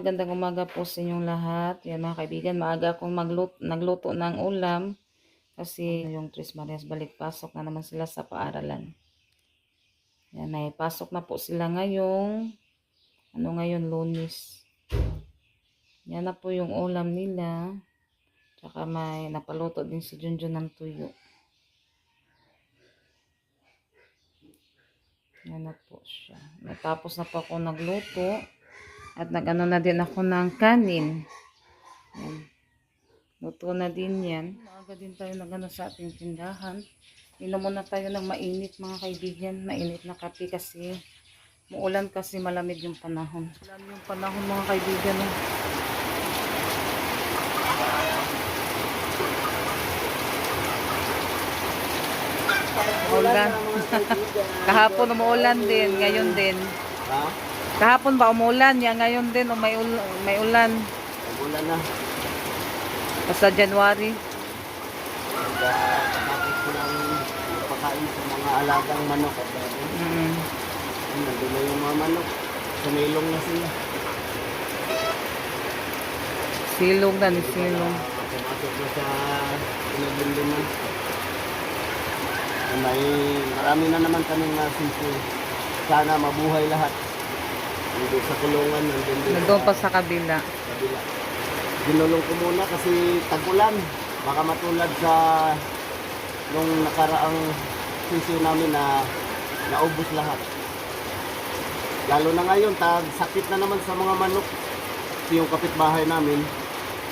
magandang umaga po sa inyong lahat. Yan mga kaibigan, maaga akong nagluto ng ulam kasi yung Tres Marias balik pasok na naman sila sa paaralan. Yan, may pasok na po sila ngayong, ngayon, Lunes. Yan na po yung ulam nila. Tsaka may napaluto din si Junjun ng tuyo. Yan na po siya. Natapos na po ako nagluto. At nag-ano na din ako ng kanin. Yan. Luto na din yan. Maaga din tayo nag-ano sa ating tindahan. Inom muna tayo ng mainit mga kaibigan. Mainit na kape kasi muulan kasi malamig yung panahon. Ulan yung panahon mga kaibigan. Ulan. Kahapon umuulan din. Ngayon din. Ha? Kahapon ba umulan? Yan ngayon din may ulan. Ulan na. Basta January. Tapos ko lang pakain sa mga alagang manok. Nandun na yung mga manok. Sumilong na sila. Silong na ni silong. Pumasok na sa pinaglindiman. Marami na naman kaming sisi. Sana mabuhay lahat. Nandun sa kulungan. Nandun pa sa kabila. Ginulong ko muna kasi tag-ulan. Baka matulad sa nung nakaraang sisiyo namin na naubos lahat. Lalo na ngayon, sakit na naman sa mga manok. Kasi yung kapitbahay namin,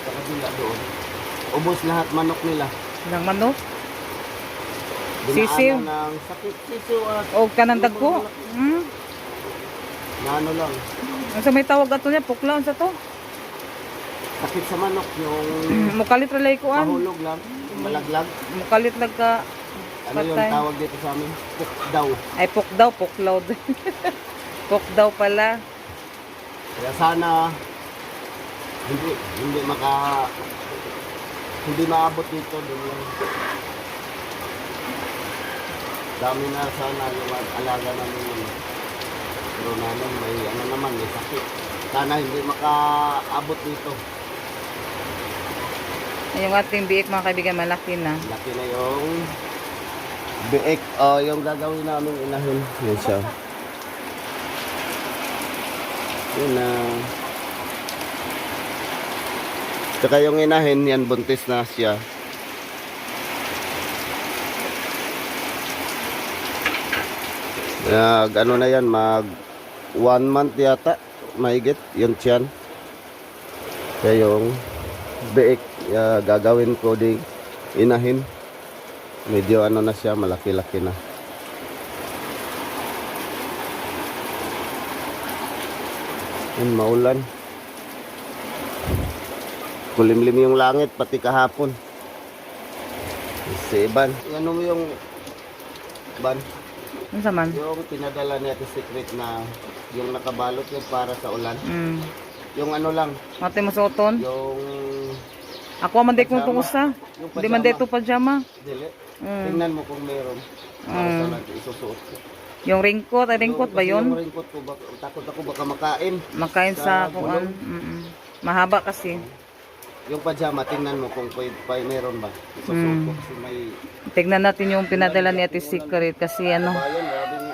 sa kabila doon, ubos lahat manok nila. Ilang manok? Dinaanan Sisiw? ng sakit sisiyo at O kanang dagko? na ano lang, Asa may tawag ato niya? Puklaw sa to? sakit sa manok, yung Mukalit relay ko an. mahulog lang, malaglag. Mukalit lang ka. Ano yung patay. tawag dito sa amin? Pukdaw. Ay pukdaw, puklaw. Pukdaw pala. Kaya sana hindi maabot dito doon lang. Dami na sana yung alaga namin yun. Pero namin may ano naman, may sakit. Sana hindi makaabot dito. Ay, yung ating biik mga kaibigan malaki na. Laki na yung biik. Yung gagawin namin inahin. Yan siya. Yun na. Tsaka yung inahin, yan buntis na siya. Ano na yan, mag 1 month yata, mahigit, yung tiyan. Kaya yung biik, gagawin ko di inahin. Medyo ano na siya, malaki-laki na. Yan, maulan. Kulimlim yung langit, pati kahapon. Si Iban. Ano mo yung Ban? Ano sa man? Yung pinadala niya sa secret na yung nakabalot yung para sa ulan. Yung ano lang, Mati masuoton? yung Ako man di kong tungusa. yung Di man dito pajama. dili. Tingnan mo kung meron. Para sa ulan, isusuot ko. Yung ringkot, ay ringkot ba Kasi yun? Yung ringkot ko, takot ako baka makain. Makain sa Sa kuan. Mahaba kasi. Yung pajama, tingnan mo kung meron ba. Isusuot ko kasi may Tignan natin yung pinadala ni Ate Secret kasi bayan, grabing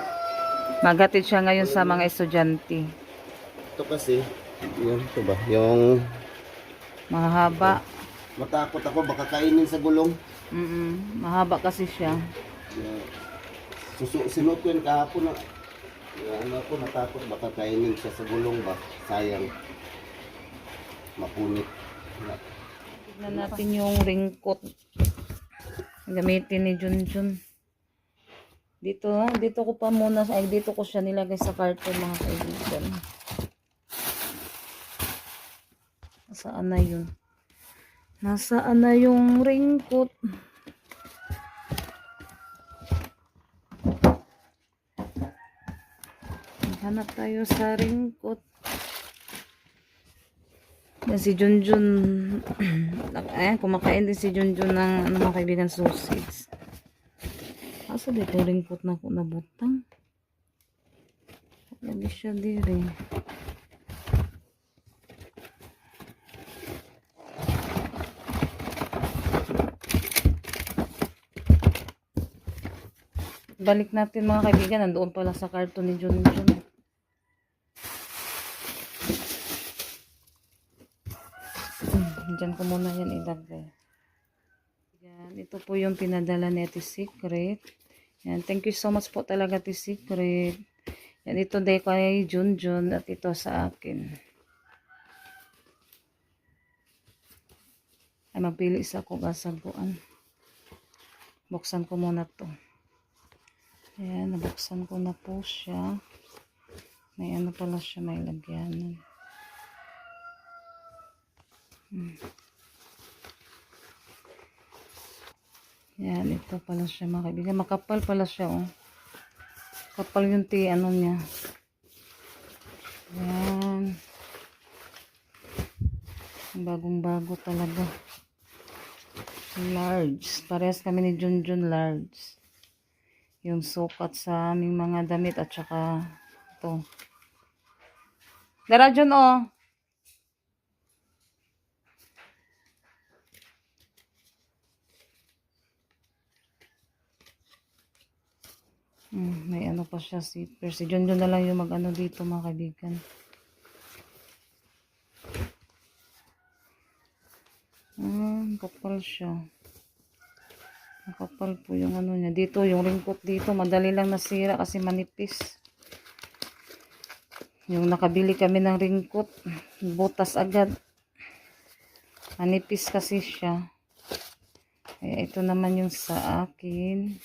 maghatid siya ngayon sa mga estudyante. ito kasi, yun, ito ba? Yung Mahaba. matakot ako, baka kainin sa gulong. Mahaba kasi siya. Sinuot ko yun kahapon na ano ako, natakot baka kainin siya sa gulong ba? Sayang. Mapunit. Tignan natin yung ringkot. Gamitin ni Junjun. Dito ko pa muna, dito ko siya nilagay sa carton mga kaibigan. Nasaan na yun? Nasaan na yung ringkot? Hanap tayo sa ringkot. Yan si Junjun. Kumakain din si Junjun ng mga kaibigan sausage. Asa dito ringkot na ako nabutang? Lagi siya dire. Balik natin mga kaibigan. Nandoon pala sa karton ni Junjun. Diyan ko muna yan ilagay. Yan, ito po yung pinadala ni Ate Secret. Yan, thank you so much po talaga Ate Secret. Yan, ito day kay Junjun at ito sa akin. Ay, mapili sa kung asaguan. Buksan ko muna to. Ayan, nabuksan ko na po siya. May ano pala siya, may lagyanan. Yan, ito pala siya mga kaibigan. Makapal pala siya, oh. Kapal yung ano niya. Yan. Bagong-bago talaga. Large. Parehas kami ni Junjun large. Yung sukat sa aming mga damit at saka ito. Dara Jun, oh. May ano pa siya zipper. Si Junjun na lang yung mag-ano dito mga kaibigan. Kapal siya. Kapal po yung ano niya. Dito, yung ringkot dito, madali lang nasira kasi manipis. Yung nakabili kami ng ringkot, butas agad. Manipis kasi siya. Kaya ito naman yung sa akin.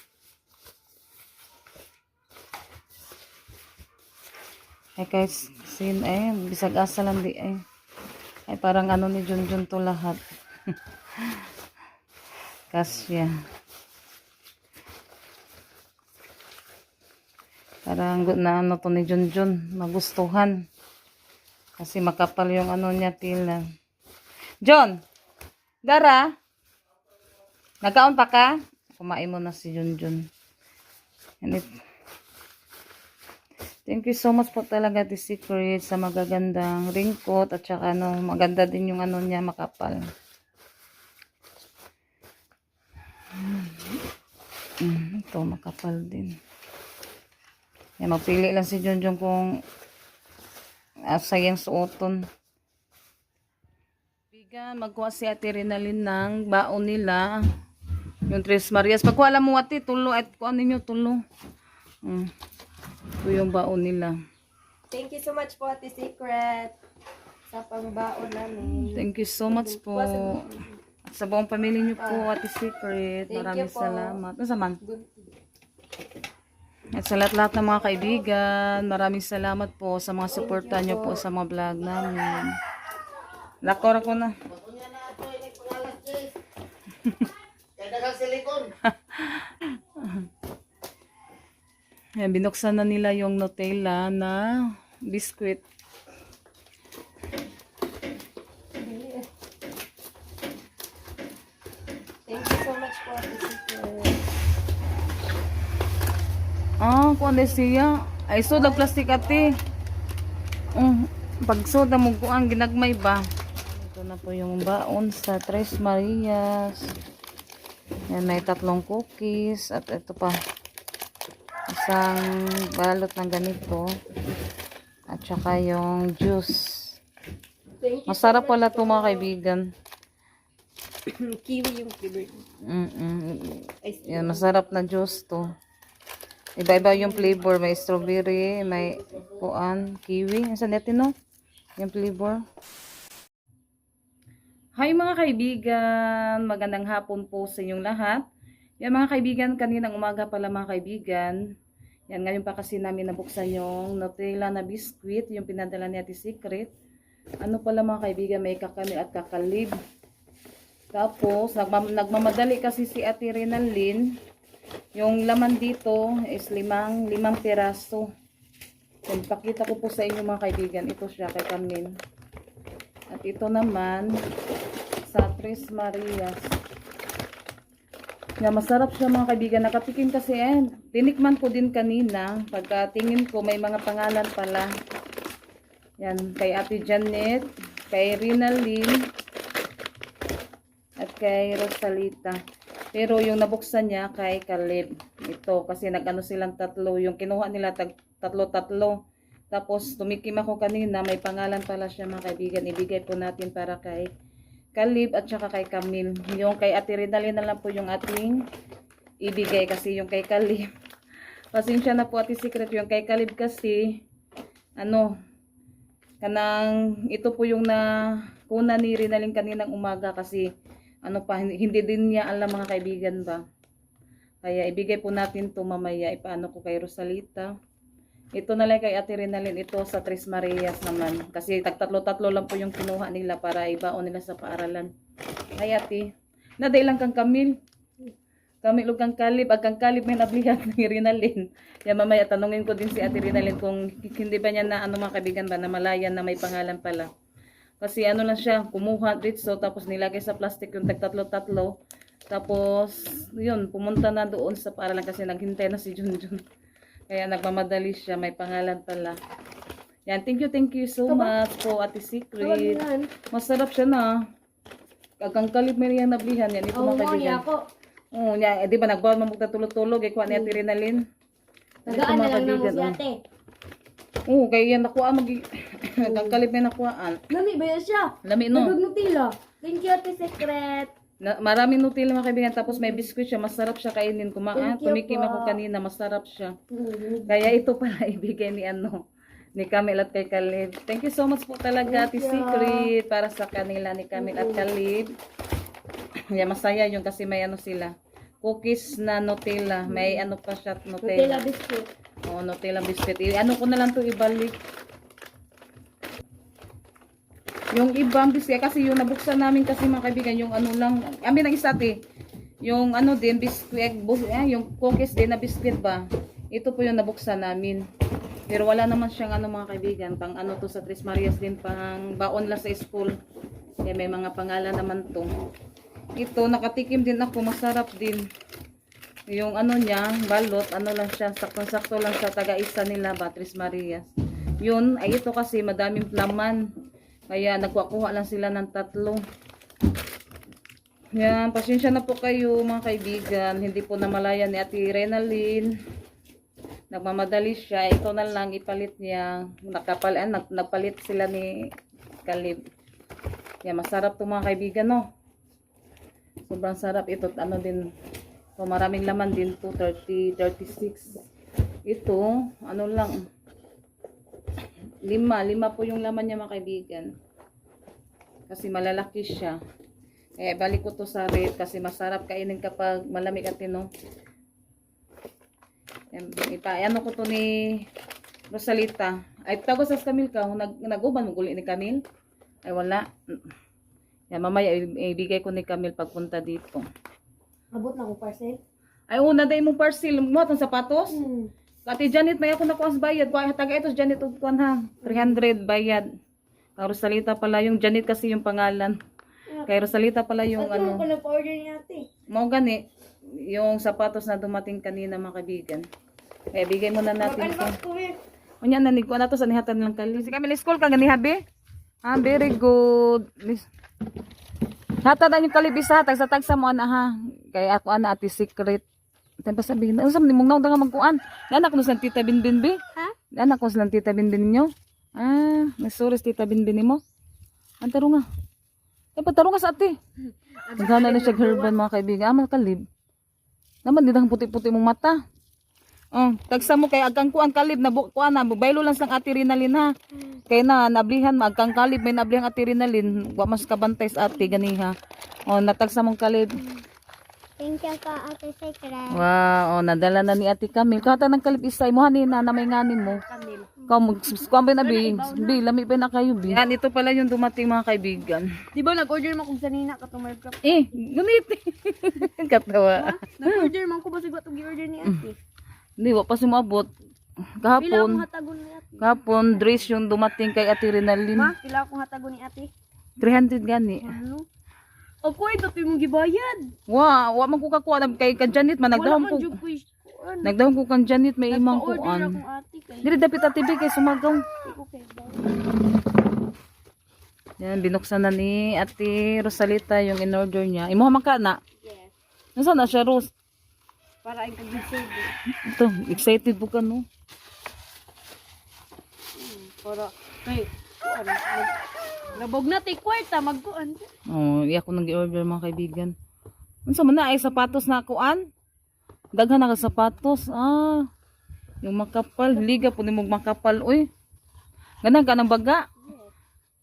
Ay kahit sin, bisag asa lang di ay. Ay parang ano ni Junjun to lahat. Kasya. Parang na ano to ni Junjun, magustuhan. Kasi makapal yung ano niya tila. John! Dara! Nagaon pa ka? Kumain mo na si Junjun. Thank you so much po talaga The Secret sa magagandang ringkot at saka ano, maganda din yung ano niya, makapal. Ito makapal din. Yan, magpili lang si Junjun kung sayang suoton. Bigan, magkuha si Ate Rinalyn ng baon nila. Yung Tres Marias. Pagkuha lang mo ate, tulo at kuha ninyo tulo. Ito yung baon nila. Thank you so much po, Ate Secret, sa pangbaon namin. Thank you so much po. At sa buong pamilya niyo po, Ate Secret. Maraming salamat. Ano saman? At sa lahat-lahat ng mga kaibigan, maraming salamat po sa mga suporta niyo po sa mga vlog namin. Lakor ako na. Yan, binuksan na nila yung Nutella na biscuit. Thank you so much po, Ate Secret. Kung ano siya? Ay, soda plastic ate. Pag soda mo kuang ginagmay ba? Ito na po yung baon sa Tres Marias. Yan, may 3 cookies. At ito pa. Isang balot ng ganito. At saka yung juice. Masarap pala ito mga kaibigan. Kiwi yung flavor. Yan, masarap na juice to. Iba-iba yung flavor. May strawberry, may kuan, kiwi. Saan natin no? Yung flavor. Hi mga kaibigan! Magandang hapon po sa inyong lahat. Yan mga kaibigan, kaninang umaga pala mga kaibigan. Yan, ngayon pa kasi namin nabuksan yung Nutella na biscuit, yung pinadala ni Ate Secret. Ano pala mga kaibigan, may kakani at kakalib. Tapos, nagmamadali kasi si Ate Rinalyn. Yung laman dito is limang piraso. Yan, pakita ko po sa inyo mga kaibigan. Ito siya kay Carmen. At ito naman sa Tres Marias. Yan, masarap siya mga kaibigan. Nakatikim kasi tinikman ko din kanina. Pagkatingin ko may mga pangalan pala. Yan, kay Ate Janet, kay Rinalyn, at kay Rosalita. Pero yung nabuksan niya kay Caleb. ito kasi nag-ano silang tatlo, yung kinuha nila tatlo. Tapos tumikim ako kanina, may pangalan pala siya mga kaibigan, ibigay po natin para kay Kalib at saka kay Camille. Yung kay Ate Rinalyn na lang po yung ating ibigay kasi yung kay Kalib. Pasensya na po Ate Secret, yung kay Kalib kasi ano, kanang ito po yung na kuna ni Rinalyn kaninang umaga kasi ano pa, hindi din niya alam mga kaibigan ba. Kaya ibigay po natin to mamaya, ipaano ko kay Rosalita. Ito na lang kay Ate Rinalyn, ito sa Tres Marias naman. Kasi tatlo-tatlo lang po yung kinuha nila para ibaon nila sa paaralan. Ay Ate, naday lang kang Camille. Camille ug kang Kalib, kang Kalib may nablihat ni Rinalyn. Kaya mamaya tanungin ko din si Ate Rinalyn kung hindi ba niya na ano mga kaibigan ba, na malayan na may pangalan pala. Kasi ano lang siya, kumuha dito tapos nilagay sa plastic yung tatlo-tatlo. Tapos, yun, pumunta na doon sa paaralan kasi naghintay na si Junjun. Kaya nagmamadali siya, may pangalan pala. Yan, thank you so much po Ate Secret. Masarap siya na. Kagang Kalib may niyang nablihan yan. Ito mga kaibigan. Oo, di ba nagbawal mamugta tulog-tulog, ikuha ni Ate Rinalyn. Tagaan na lang na mo si ate. Oo, kaya yan nakuha Kagang Kalib may nakuhaan. Lami ba yan siya? Lami no. Nagag Nutella. Thank you Ate Secret. Maraming Nutella mga kaibigan, tapos may biskuit siya, masarap siya kainin. Thank you Tumikim po. ako kanina, masarap siya. Kaya ito pala ibigay ni ni Camille at kay Kalib. Thank you so much po talaga Ate Secret para sa kanila ni Camille at Kalib. Yeah, masaya yun kasi may ano sila. Cookies na Nutella, may ano pa siya Nutella Nutella. biscuit. Oh, Nutella biscuit. Ano ko na lang to ibalik. Yung ibang biscuit kasi yung nabuksan namin kasi mga kaibigan, yung ano lang, amin ang isa ate. Yung ano din biscuit, yung cookies din na biscuit ba. Ito po yung nabuksan namin. Pero wala naman siyang ano mga kaibigan, pang ano to sa Tres Marias din, pang baon lang sa school. Kaya may mga pangalan naman to. Ito nakatikim din ako, masarap din. Yung ano niya, balot, ano lang siya, saktong-sakto lang sa taga-isa nila ba, Tres Marias. Yun, ay ito kasi madaming laman. Kaya nagkuha lang sila ng tatlo. Yan, pasensya na po kayo mga kaibigan. Hindi po namalayan ni Ate Rinalyn. Nagmamadali siya. Ito na lang ipalit niya. Nagpalit sila ni Kalib. Yan, masarap to mga kaibigan, no? Sobrang sarap ito. Ano din, so, maraming laman din to. 30, 36. Ito, ano lang, lima po yung laman niya mga kaibigan. Kasi malalaki siya. Kaya balik ko to sa ref kasi masarap kainin kapag malamig at no. Ano ko to ni Rosalita. Ay tago sa Camille ka, nag-uban mo guli ni Camille? Ay wala. Yan mamaya ibigay ko ni Camille pagpunta dito. Abot na ko parcel. Ay una dai mong parcel mo atong sapatos. Ate Janet, may ako nakuha sa bayad. Kuha taga ito, Janet, ugkuhan ha. 300 bayad. Kay Rosalita pala yung Janet kasi yung pangalan. Kay Rosalita pala yung ano. Ano pa order ni ate? Mau gani, yung sapatos na dumating kanina mga kaibigan. Kaya bigay muna natin ito. Unya na nigkuha na to sa nihatan lang kali. Si Camille school ka gani habi? Ah, very good. Hatad na yung kalibisa, tagsa mo ana ha. Kaya ako ana Ate Secret. Tempa sabihin, ano sabi mong naon nga magkuan? Anak ko sa Tita Binbin bi? Ha? Anak ko sa Tita Binbin ninyo? Ah, nasuris Tita Binbin mo? Antaro nga. Pataro nga sa ate. Nagana na siya herban mga kaibigan. Amal Kalib. Naman din ang puti-puti mong mata. Oh, tagsa mo kay agkang kuan Kalib na kuan na baylo lang sang Ate Rinalyn ha. Kay na nablihan agkang Kalib may nablihan Ate Rinalyn, wa mas kabantay sa ate ganiha. Oh, natagsa mong Kalib. Thank you ka Ate Secret. Wow, oh, nadala na ni Ate Camille. Kata ng Kalib isay mo hanina na may nganin mo. Kau kuan ba na bi? Bi lami pa na kayo bi. Yan ito pala yung dumating mga kaibigan. Di ba nag-order mo kung sanina ka tumarap ka? Gunit. Katawa. Nag-order man ko ba siguro itong i-order ni ate? Hindi, wa pa sumabot. Pila akong Kahapon, hatagon ni ate? kahapon, dress yung dumating kay Ate Rinalyn. Ma, pila akong hatagon ni ate? 300 gani. Ano? Ako ito mong gibayad. Wa man ko kakuha na kay kan Janet man Wala nagdahom man ko. jud ko kuan. Nagdahom ko kan Janet may imang Nagpa-order kuan. akong ate kay. Dili dapit Ate Bi kay sumagaw. Okay. Yan binuksan na ni Ate Rosalita yung in-order niya. Imo man ka na. Yes. Nasaan na siya Ros? Para ang kag-save. Ito, excited po ka, no? Para kay kuan. Nabog na tay kwarta magkuan. Oh, iya ko nag-order mga kaibigan. Unsa man na ay sapatos na kuan? Daghan na ka sapatos. Ah, yung makapal, liga po nimo makapal oy. Ganang ka ng baga.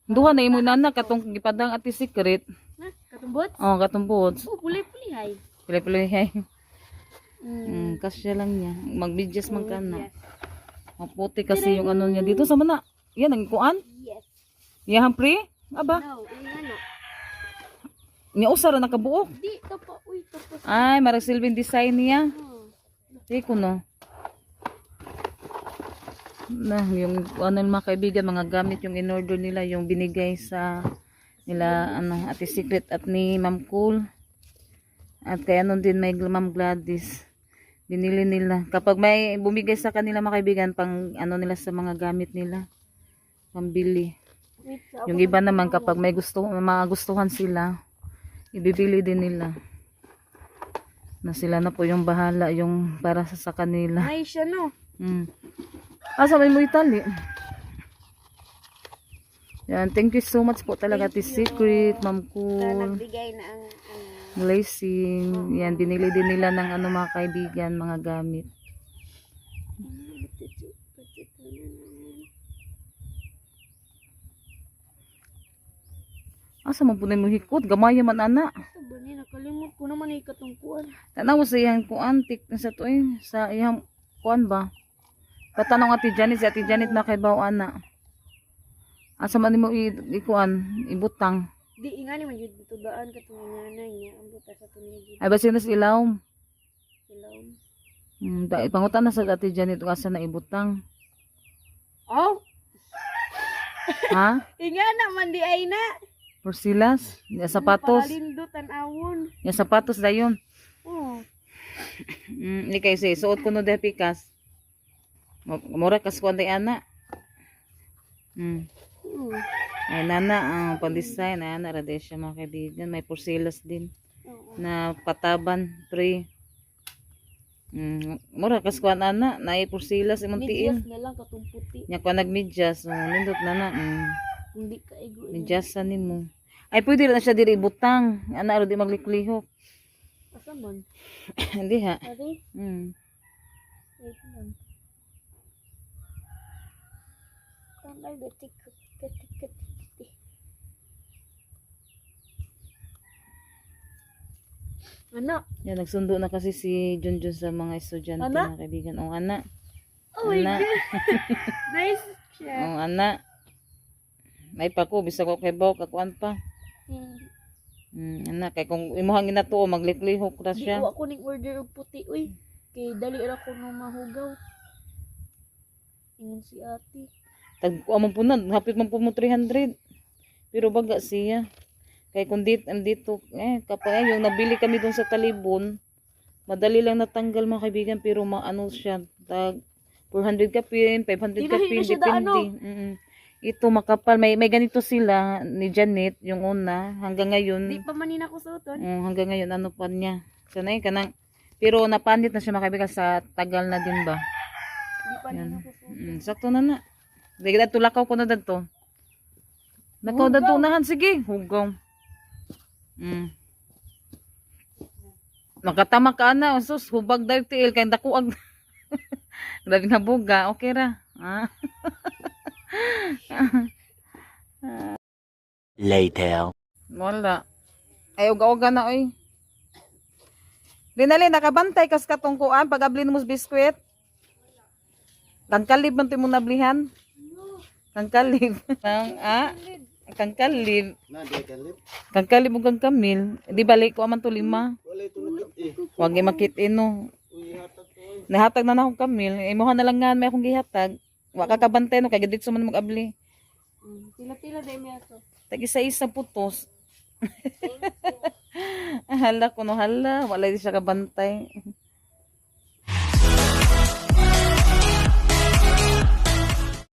Duha na imo nana katong gipadang ati secret. Na, katumbot? Oh, katumbot. Oh, puli-puli hay. Pili-pili hay. Kasya lang niya. Mag-bidges man ka na. Maputi kasi yung ano niya dito sa mana. Yan ang kuan. Yes. Yahan pre? Aba, No, ingano. niya usara nakabuok. Di to pa uy to pa. Ay, marag silbing design niya. Di ko no. Na, yung ano mga kaibigan, mga gamit yung in-order nila, yung binigay sa nila, ano, Ate Secret at ni Ma'am Cool. At kaya nun din may Ma'am Gladys. Binili nila. Kapag may bumigay sa kanila mga kaibigan, pang ano nila sa mga gamit nila. Pambili. Yung iba naman kapag may gusto, mga gustuhan sila, ibibili din nila. Na sila na po yung bahala, yung para sa kanila. Ay siya no. Asa may mo itali? Yan, thank you so much po talaga Ate Secret, Ma'am Cool, Nagbigay na ang Blessing. Yan, binili din nila ng ano mga kaibigan, mga gamit. Asa man po na mo hikot? Gamaya man ana. Bani nakalimot ko naman ay katungkuan. Tanaw sa iyang kuan, tik sa to eh. Sa iyang kuan ba? Katanong Ate Janet, si Ate Janet na kay baw ana. Asa man mo ikuan, ibutang. Di ingani man jud dito daan katong nanay niya ang buta sa tunigid. Ay basi na sa ilaw. Ilaw. Dahil pangutan na sa Ate Janet kung asa na ibutang. Oh, Ha? ingana man di ay na. Porsilas? Ya sapatos? Palindot an awon. Ya sapatos dayon. Oh. Ni kay say suot ko no de pikas. Mura kas kuan day ana. Ay nana ang pan-design ay ana ra de siya mga kaibigan, may porsilas din na pataban pre. Mura kas kuan ana, naay porsilas imong Medyas tiin. na lang katong puti. Nya kuan nagmedyas, nindot nana. Hindi ka igo. Medyasan nimo. Ay pwede ra na siya diri ibutang. Ana ra di magliklihok. Asa man? Hindi ha. Ari, wait lang. Tambal betik ketik. Ano? Yan, nagsundo na kasi si Junjun sa mga estudyante Ana? mga kaibigan. O, ana. Oh my Ana. god. Nice siya. O, ana. May pa ko, bisa ko kay Baw, kakuan pa. Ana, kay kung imuhang ginatuo, magliklihok ra Di siya. ko ako ning order og puti uy. Kay dali ra ko no mahugaw. Ingon si ate. Tag, amon po na, hapit man po mo 300. Pero baga siya. Kay kung dito, kapag yung nabili kami dun sa Talibon, madali lang natanggal mga kaibigan, pero maano siya, tag 400 kapin, 500 Di na kapin, siya daano. depende. Ito makapal, may ganito sila ni Janet, yung una, hanggang Di ngayon, pa manin ako suoton. hanggang ngayon, ano pa niya. Sanay ka nang, pero napandit na siya mga kaibigan sa tagal na din ba. Di pa Yan. nin ako suoton. Sakto na na. Dahil tulakaw ko na dito. Nakaw dito nahan, sige, hugaw. Nakatama ka na, sus, hubag dahil tiil, kaya dakuag. Grabe nga buga, okay ra. Later. Wala. Ay, uga-uga na, oy. Rinali, nakabantay kas katungkuan, pag-ablin mo biskwit. Kangkalib man mo nablihan. Kangkalib. Kangkalib. Na, di ka lip. Kangkalib mo kang kamil. Di balik ko aman to 5. Wala ito nakit eh. Huwag makit no. Uy, hatag ko eh. Nahatag na akong kamil. Imuha na lang nga may akong gihatag. Wa ka kabantay no, kaya dito man mag-abli. Tila-tila dahil may ato. Tag isa-isa putos. Hala ko no, hala. Wala di siya kabantay.